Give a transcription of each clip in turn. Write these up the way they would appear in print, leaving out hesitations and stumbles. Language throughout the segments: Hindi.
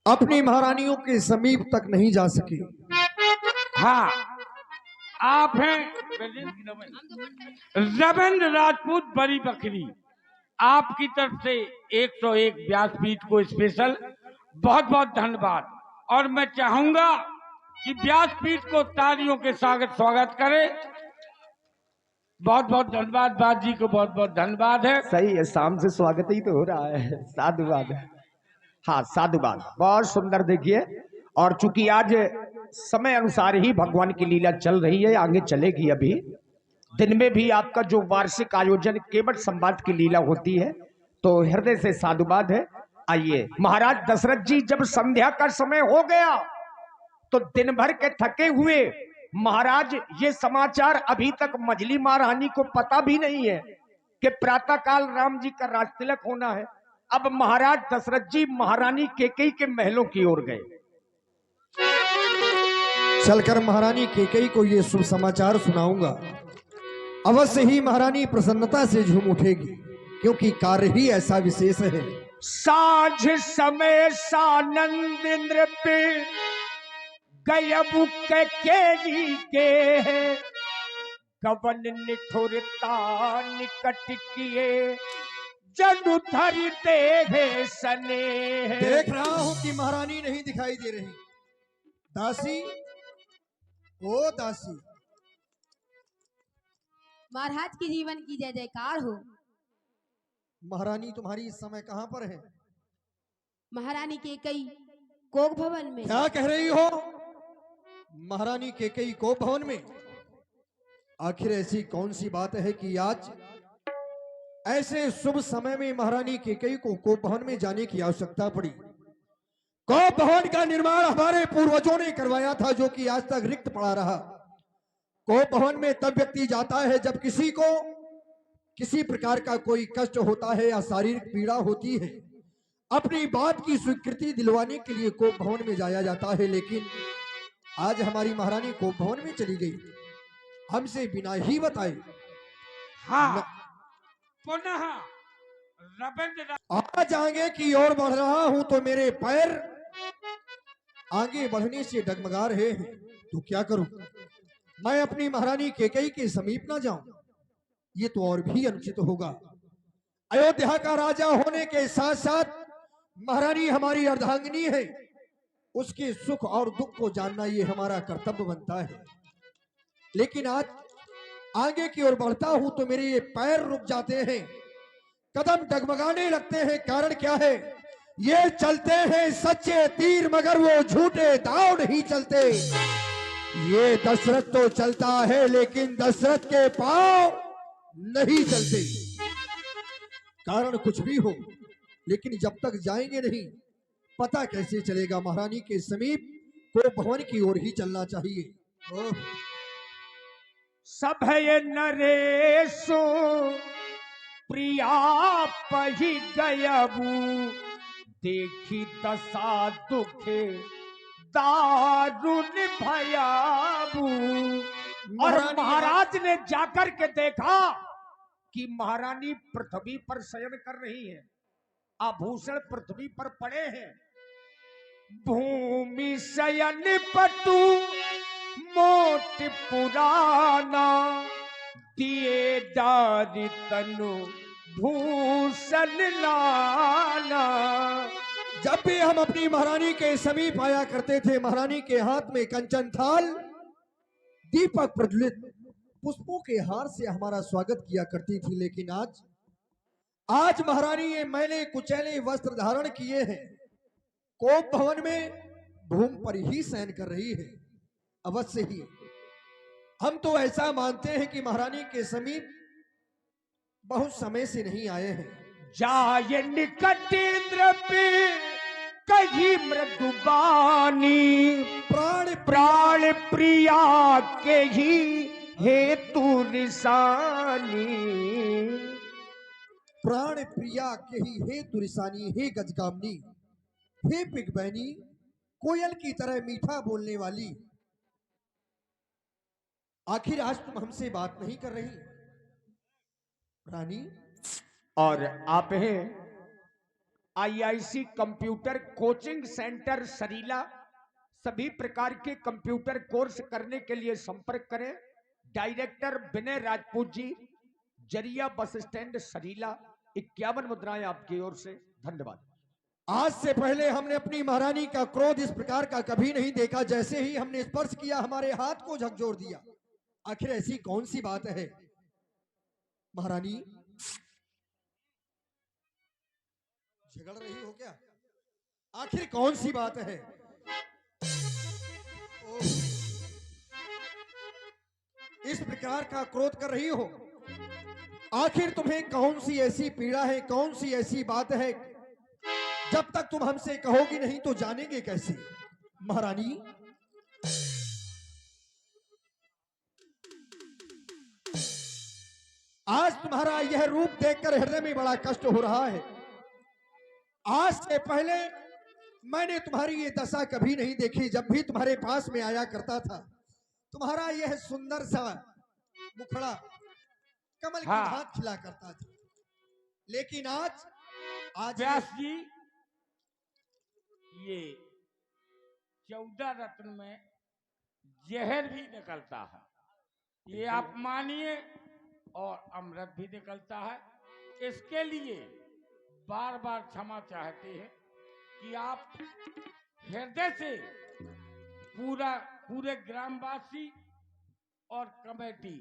अपनी महारानियों के समीप तक नहीं जा सके। हाँ, आप हैं रविंद्र राजपूत बड़ी बकरी। आपकी तरफ से 101 व्यासपीठ को स्पेशल बहुत बहुत धन्यवाद। और मैं चाहूंगा कि व्यासपीठ को तालियों के साथ स्वागत करें। बहुत बहुत धन्यवाद, बात जी को बहुत बहुत धन्यवाद है। सही है, शाम से स्वागत ही तो हो रहा है। साधुवाद। हाँ, साधुवाद बहुत सुंदर। देखिए, और चूंकि आज समय अनुसार ही भगवान की लीला चल रही है, आगे चलेगी। अभी दिन में भी आपका जो वार्षिक आयोजन केवट संवाद की लीला होती है, तो हृदय से साधुवाद है। आइए, महाराज दशरथ जी, जब संध्या का समय हो गया तो दिन भर के थके हुए महाराज, ये समाचार अभी तक मजली महारानी को पता भी नहीं है कि प्रातः काल राम जी का राज तिलक होना है। अब महाराज दशरथ जी महारानी केकई के महलों की ओर गए। चलकर महारानी केकई को यह शुभ समाचार सुनाऊंगा। अवश्य ही महारानी प्रसन्नता से झूम उठेगी, क्योंकि कार्य ही ऐसा विशेष है। साझ समय सानंद इंद्र पे गयबु केली के गवन निठुरता निकट किए जनु धरि देहे सने। देख रहा हूं कि महारानी नहीं दिखाई दे रही। दासी, ओ दासी। महाराज के जीवन की जय जयकार हो। महारानी तुम्हारी इस समय कहां पर है? महारानी के कई कोक भवन में। क्या कह रही हो? महारानी केकई कोप भवन में? आखिर ऐसी कौन सी बात है कि आज ऐसे शुभ समय में महारानी केकई को कोप भवन में जाने की आवश्यकता पड़ी? कोप भवन का निर्माण हमारे पूर्वजों ने करवाया था, जो कि आज तक रिक्त पड़ा रहा। कोप भवन में तब व्यक्ति जाता है जब किसी को किसी प्रकार का कोई कष्ट होता है या शारीरिक पीड़ा होती है। अपनी बात की स्वीकृति दिलवाने के लिए कोप भवन में जाया जाता है। लेकिन आज हमारी महारानी कोप भवन में चली गई, हमसे बिना ही बताए। हाँ, पुनः रविंद्र आज आगे की ओर बढ़ रहा हूं तो मेरे पैर आगे बढ़ने से डगमगा रहे हैं। तो क्या करूं? मैं अपनी महारानी केकई के समीप ना जाऊं, ये तो और भी अनुचित होगा। अयोध्या का राजा होने के साथ साथ महारानी हमारी अर्धांगिनी है, उसके सुख और दुख को जानना ये हमारा कर्तव्य बनता है। लेकिन आज आगे की ओर बढ़ता हूं तो मेरे ये पैर रुक जाते हैं, कदम डगमगाने लगते हैं। कारण क्या है? ये चलते हैं सच्चे तीर, मगर वो झूठे दांव नहीं चलते। ये दशरथ तो चलता है, लेकिन दशरथ के पांव नहीं चलते। कारण कुछ भी हो, लेकिन जब तक जाएंगे नहीं, पता कैसे चलेगा? महारानी के समीप को भवन की ओर ही चलना चाहिए। सब है ये नरेशो प्रिया पही गयबू देखी दशा दुखे दारुण भयाबू। और महाराज ने जाकर के देखा कि महारानी पृथ्वी पर शयन कर रही है, आभूषण पृथ्वी पर पड़े हैं। भूमि शयन पटु मोट पुराना दिए डारी तनु भूषण लाना। जब भी हम अपनी महारानी के समीप आया करते थे, महारानी के हाथ में कंचन थाल, दीपक प्रज्वलित, पुष्पों के हार से हमारा स्वागत किया करती थी। लेकिन आज महारानी ये मैले कुचैले वस्त्र धारण किए हैं, कोप भवन में भूमि पर ही शयन कर रही है। अवश्य ही हम तो ऐसा मानते हैं कि महारानी के समीप बहुत समय से नहीं आए हैं। जाय निकट इंद्र पे कही मृदुबानी प्राण प्राण प्रिया के ही हेतु निशानी। प्राण प्रिया के ही हेतु निशानी। हे गजगामनी, हे पिगबैनी, कोयल की तरह मीठा बोलने वाली, आखिर आज तुम हमसे बात नहीं कर रही रानी? और आप हैं IIC computer coaching centre Sarila. सभी प्रकार के कंप्यूटर कोर्स करने के लिए संपर्क करें डायरेक्टर विनय राजपूत जी, जरिया बस स्टैंड सरीला। 51 मुद्राएं आपकी ओर से। धन्यवाद। आज से पहले हमने अपनी महारानी का क्रोध इस प्रकार का कभी नहीं देखा। जैसे ही हमने स्पर्श किया हमारे हाथ को झकझोर दिया। आखिर ऐसी कौन सी बात है महारानी? झगड़ रही हो क्या? आखिर कौन सी बात है? ओह, इस प्रकार का क्रोध कर रही हो? आखिर तुम्हें कौन सी ऐसी पीड़ा है, कौन सी ऐसी बात है? जब तक तुम हमसे कहोगी नहीं तो जानेंगे कैसे? महारानी, आज तुम्हारा यह रूप देखकर हृदय में बड़ा कष्ट हो रहा है। आज से पहले मैंने तुम्हारी ये दशा कभी नहीं देखी। जब भी तुम्हारे पास में आया करता था, तुम्हारा यह सुंदर सा मुखड़ा कमल की हाँ। भांति खिला करता था। लेकिन आज व्यास जी, ये 14 रत्न में जहर भी निकलता है, ये आप मानिए, और अमृत भी निकलता है। इसके लिए बार बार क्षमा चाहते हैं कि आप हृदय से पूरे ग्रामवासी और कमेटी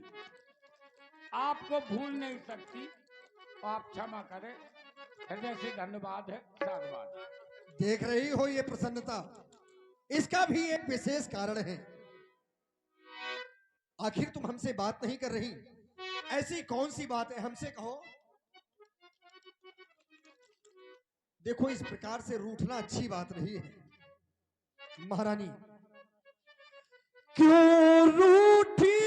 आपको भूल नहीं सकती। आप क्षमा करें, हृदय से धन्यवाद है, साधुवाद है। देख रही हो ये प्रसन्नता, इसका भी एक विशेष कारण है। आखिर तुम हमसे बात नहीं कर रही, ऐसी कौन सी बात है? हमसे कहो। देखो, इस प्रकार से रूठना अच्छी बात नहीं है महारानी। क्यों रूठी,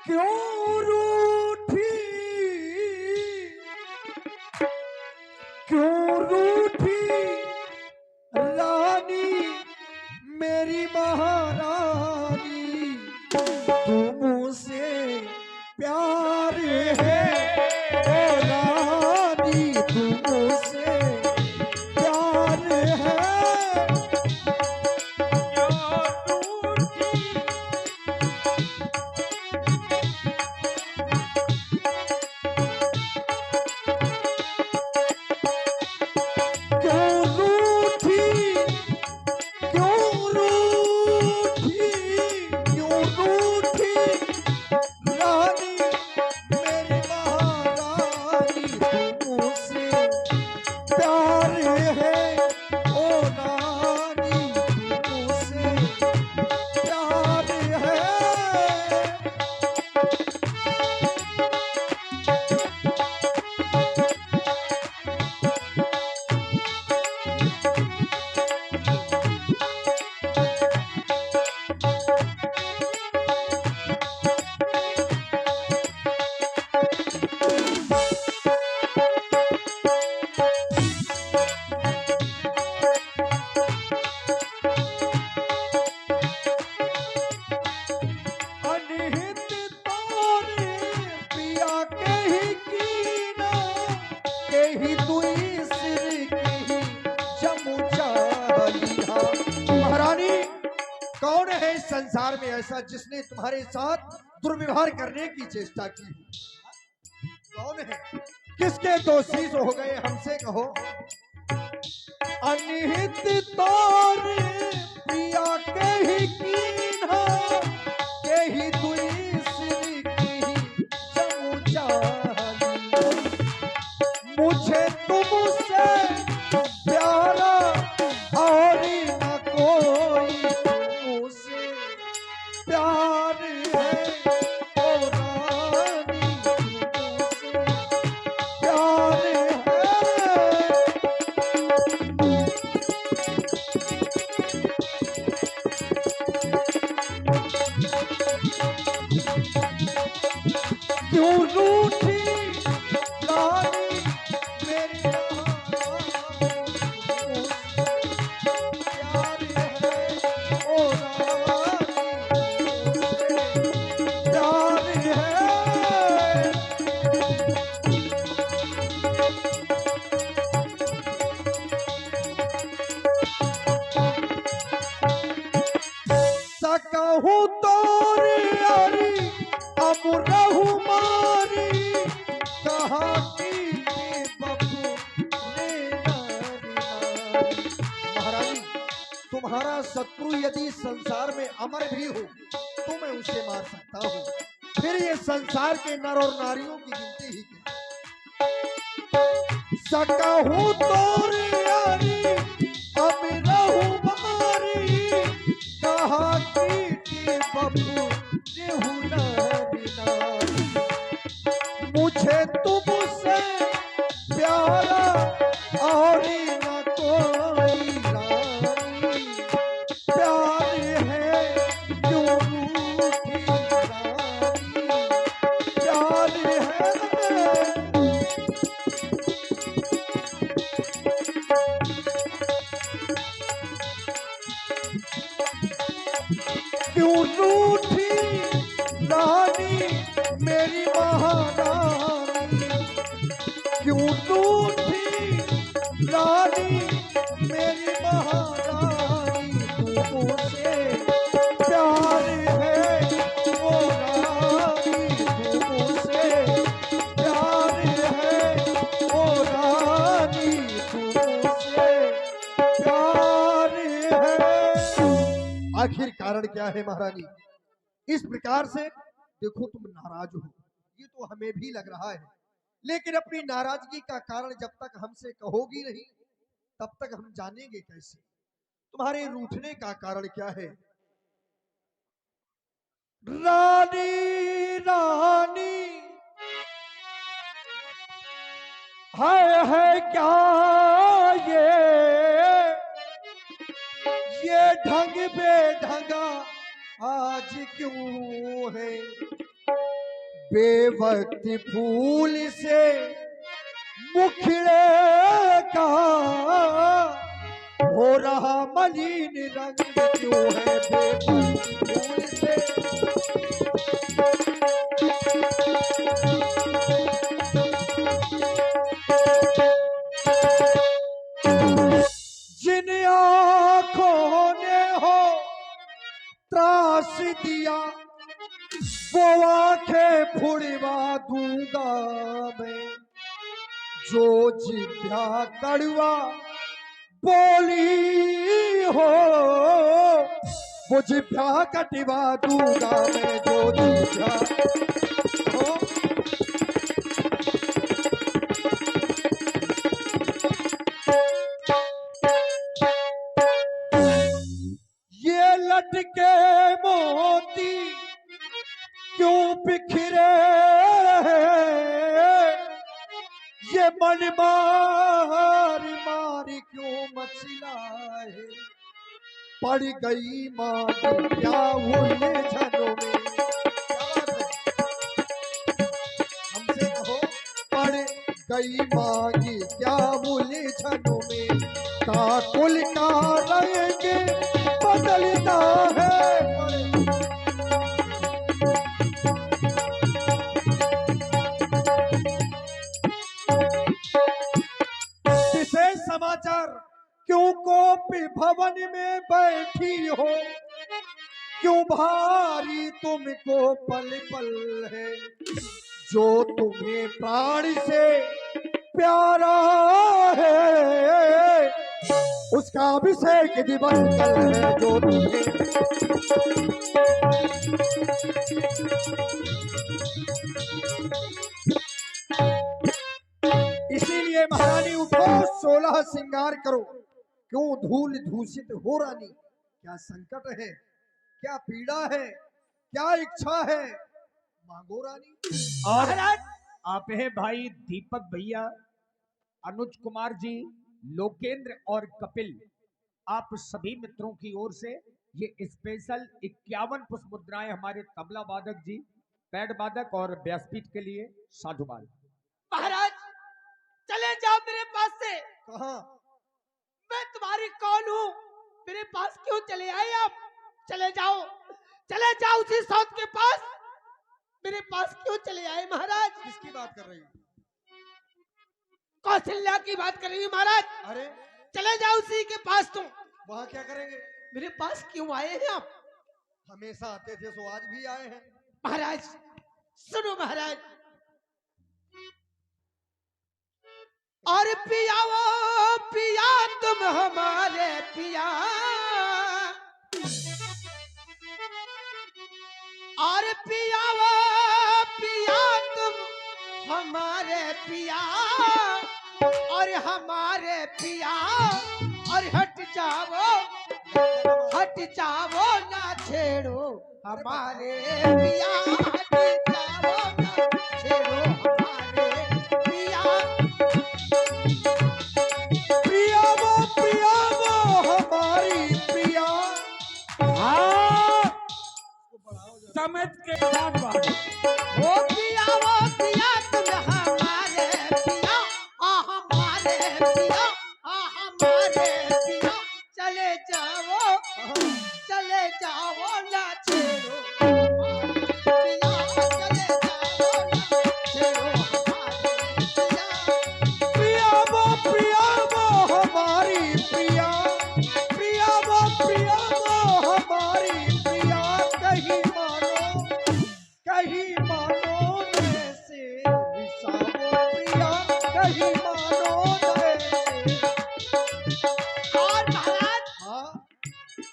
क्यों रूठी, क्यों रूठी रानी मेरी महारानी? तुमसे प्यार है ओ रानी, तुमसे प्यार है। क्यों रूठी, क्यों रूठी, क्यों रूठी रानी मेरी महारानी? तुमसे प्यार है ओ रानी, तुमसे प्यार है। अनहित तोरे पिया के ही कीना, के ही दुई सिर के ही जमु चालिहा। महारानी, कौन है इस संसार में ऐसा जिसने तुम्हारे साथ दुर्व्यवहार करने की चेष्टा की? कौन है? किसके दोषी हो गए? हमसे कहो। अनहित तोरे पिया के ही कीना, के ही दुई सिर की ही जमु चालिहा। मुझे तुमसे प्यारा और न कोई, तुमसे प्यार है ओ रानी, तुमसे प्यार है। क्यों रूठी रानी मेरी महारानी? तुम्हारा शत्रु यदि संसार में अमर भी हो तो मैं उसे मार सकता हूँ, फिर ये संसार के नर और नारियों की गिनती ही क्या। सकहूँ तोरी यारी अब रहूं मारी, कहा की बबू रेहू नारी नारी। मुझे तुमसे प्यारा और न कोई रानी, प्यार है क्यों रूठी रानी, प्यार है क्यों रूठी रानी, मेरी महारानी क्यों रूठी रानी, मेरी महारानी। तुमसे प्यार है वो रानी, तुमसे प्यार है वो रानी, तुमसे प्यार है। आखिर कारण क्या है महारानी? इस प्रकार से देखो तुम नाराज हो, ये तो हमें भी लग रहा है, लेकिन अपनी नाराजगी का कारण जब तक हमसे कहोगी नहीं तब तक हम जानेंगे कैसे? तुम्हारे रूठने का कारण क्या है? रानी रानी है क्या ये ढंग बेढंगा आज क्यों है? बेवक्त फूल से मुखड़े का हो रहा मलिन रंग क्यों है? बेवक्त फूल से जिन आंखों ने हो त्रास दिया वो आंखें फुड़वा दूंगा मैं, जो जिभ्या कड़वा बोली हो वो जिभ्या कटवा दूंगा मैं, जो जिभ्या हो। ये लटके मोती क्यों बिखरे, ये मन मार मार क्यों मचलाए, पड़ गई माँ क्या उलझनों में। हमसे कहो, पड़ गई माँ क्या उलझनों में, काकुल का रंग बदलता है। समाचार क्यों कोपी भवन में बैठी हो, क्यों भारी तुमको पल पल है, जो तुम्हें प्राण से प्यारा है उसका अभिषेक दिवस कल है, जो तुम्हें इसीलिए महारानी उठो, 16 श्रृंगार करो, क्यों धूल दूषित हो रानी? क्या संकट है, क्या पीड़ा है, क्या इच्छा है, मांगो रानी। और आप है भाई दीपक भैया, अनुज कुमार जी, लोकेंद्र और कपिल, आप सभी मित्रों की ओर से ये स्पेशल 51 पुष्प मुद्राएं हमारे तबला वादक जी, पैड वादक और व्यासपीठ के लिए साधुवाद। महाराज चले जाओ मेरे पास से। कहा? मैं तुम्हारी कौन हूँ? मेरे पास क्यों चले आए आप? चले जाओ, चले जाओ उसी सौत के पास। मेरे पास क्यों चले आए महाराज? किसकी बात कर रही हो? कौशल्या की बात कर रही हूँ महाराज। अरे चले जाओ उसी के पास तुम। वहां क्या करेंगे? मेरे पास क्यों आए हैं आप? हमेशा आते थे सो आज भी आए हैं। महाराज सुनो महाराज, और पिया वो पिया तुम हमारे पिया, और पिया वो पिया तुम हमारे पिया और हमारे पिया और हट जाओ ना छेड़ो हमारे पिया हट जाओ ना छेड़ो हमारे पिया प्रिया वो हमारी प्रिया। हाँ समझ के साथ बात। वो पिया तुम हमारे पिया हमारे पिया हमारे पिया चले जाओ ना छेड़ो पिया चले जाओ ना छेड़ो हमारे पिया प्रिया वो हमारी प्रिया। प्रिया वो हमारी प्रिया। कहीं मानो जैसे रिसावो प्रिया। कहीं मानो जैसे। और महाराज हाँ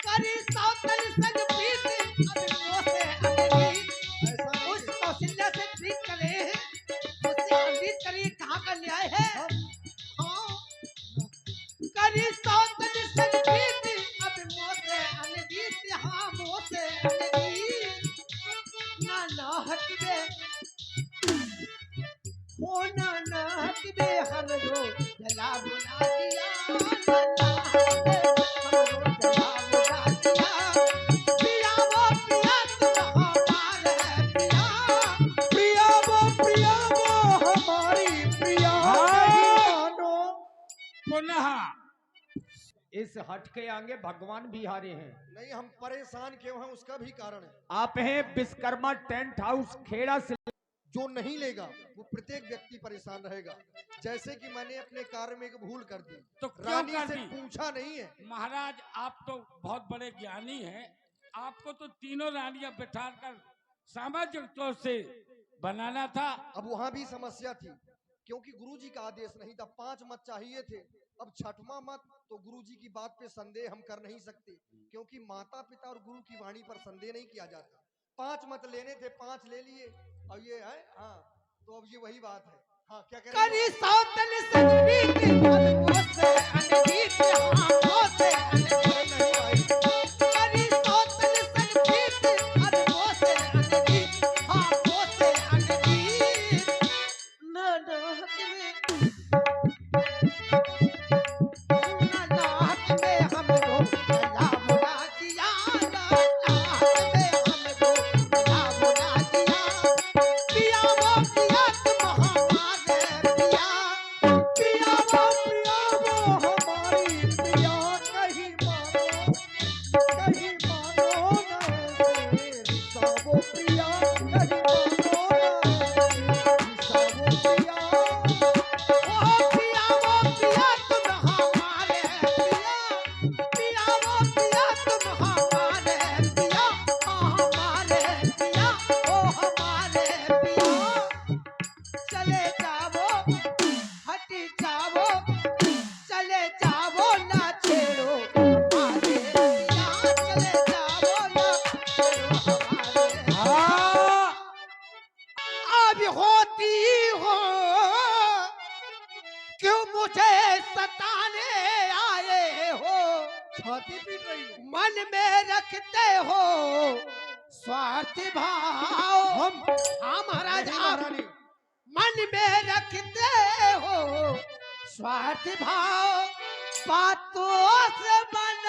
करी सौतन संग प्रीत अब मोसे अनगीत ऐसा नहीं उस कौशल्या से प्रीत करे हैं उससे अनगीत करी कहाँ का न्याय है हाँ करी सौतन संग प्रीत अब मोसे अनगीत हाँ मोसे अनगीत ना हटबे हो ना हटबे हमरो जला बुला दिया ना हटबे हमरो जला बुला दिया पिया वो पिया तुम हमारे पिया प्रिया वो हमारी प्रिया। हाँ। कहीं मानो। पुनः इस हट के आगे भगवान भी हारे हैं। नहीं हम परेशान क्यों हैं उसका भी कारण है। आप हैं विश्वकर्मा टेंट हाउस खेड़ा से। जो नहीं लेगा वो प्रत्येक व्यक्ति परेशान रहेगा। जैसे कि मैंने अपने कार्य में एक भूल कर दी तो क्यों रानी कर से दी? पूछा नहीं है। महाराज आप तो बहुत बड़े ज्ञानी हैं, आपको तो तीनों रानियां बैठाकर सामाजिक तौर से बनाना था। अब वहां भी समस्या थी क्योंकि गुरुजी का आदेश नहीं था। 5 मत चाहिए थे। अब 6वां मत तो गुरुजी की बात पे संदेह हम कर नहीं सकते क्योंकि माता पिता और गुरु की वाणी पर संदेह नहीं किया जाता। 5 मत लेने थे, 5 ले लिए। अब ये है हाँ तो अब ये वही बात है। हाँ क्या कह रहे करी हैं? सौतन संग प्रीत अब मोसे अनगीत हाँ मोसे अनगीत नहीं भाई करी सौतन संग प्रीत अब मोसे अनगीत हाँ मोसे अनगीत ना हक में हमरो जला बुला दिया ना हक में हमरो जला बुला दिया पिया वो पिया तुम हमारे पिया प्रिया वो हमारी प्रिया। कहीं मानो न ऐसे रिसावो प्रिया। कहीं मानो न रिसावो प्रिया। ओ पिया वो पिया तुम हमारे पिया पिया वो पिया तुम हमारे पिया हमारे पिया ओ हमारे पिया चले जाओ हट जाओ चले जाओ ना छेड़ो हमारे पिया चले जाओ ना छेड़ो हमारे हाँ अब होती हो क्यों मुझे सताने आए हो छाती पीट रही हो। मन में रखते हो स्वार्थ भाव हम हाँ महाराज नहीं आप महारानी। मन में रखते हो स्वार्थ भाव बातों से बना